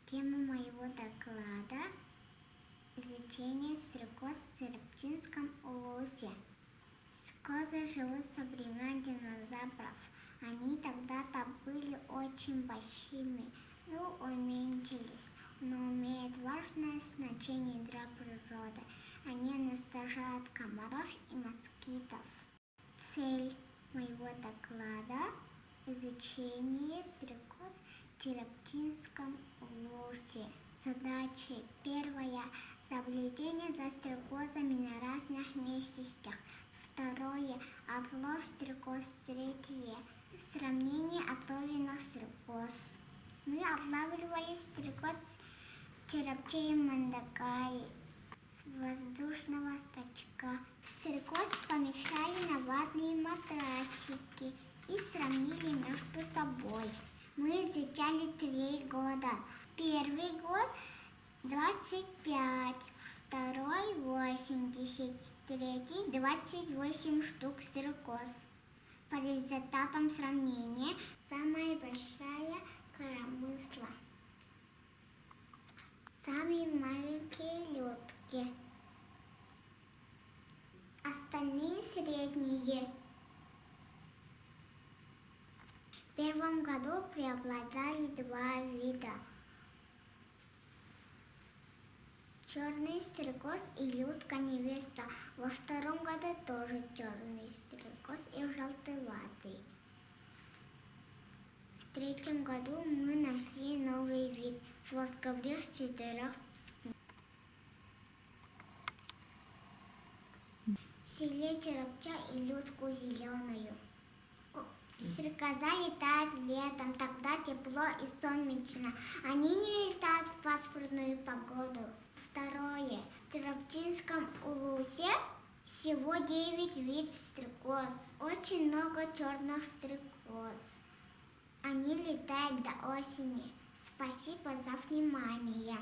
Тема моего доклада – изучение стрекоз в Серптинском улусе. Стрекозы живут со времен динозавров. Они тогда-то были очень большими, но уменьшились, но имеют важное значение для природы. Они уничтожают комаров и москитов. Цель моего доклада – изучение стрекоз в Серптинском улусе. Задачи. Первая – наблюдение за стрекозами на разных местностях. Второе – отлов стрекоз. Третье – сравнение отловленных стрекоз. Мы отлавливали стрекоз в Черепчее-Мандакае с воздушного стачка. Стрекоз помещали на ватные матрасики и сравнили между собой. Мы изучали 3 года. Первый год 25, второй 80, третий 28 штук стрекоз. По результатам сравнения самая большая коромысла, самые маленькие лётки, остальные средние. В первом году преобладали 2 вида: черный стрекоз и лютка-невеста. Во втором году тоже черный стрекоз и желтоватый. В третьем году мы нашли новый вид – плоскобреж 4. В селе Черепча и лютку зеленую. Стрекоза летает летом, тогда тепло и солнечно. Они не летают в пасмурную погоду. Второе. В Серптинском улусе всего 9 видов стрекоз. Очень много черных стрекоз. Они летают до осени. Спасибо за внимание.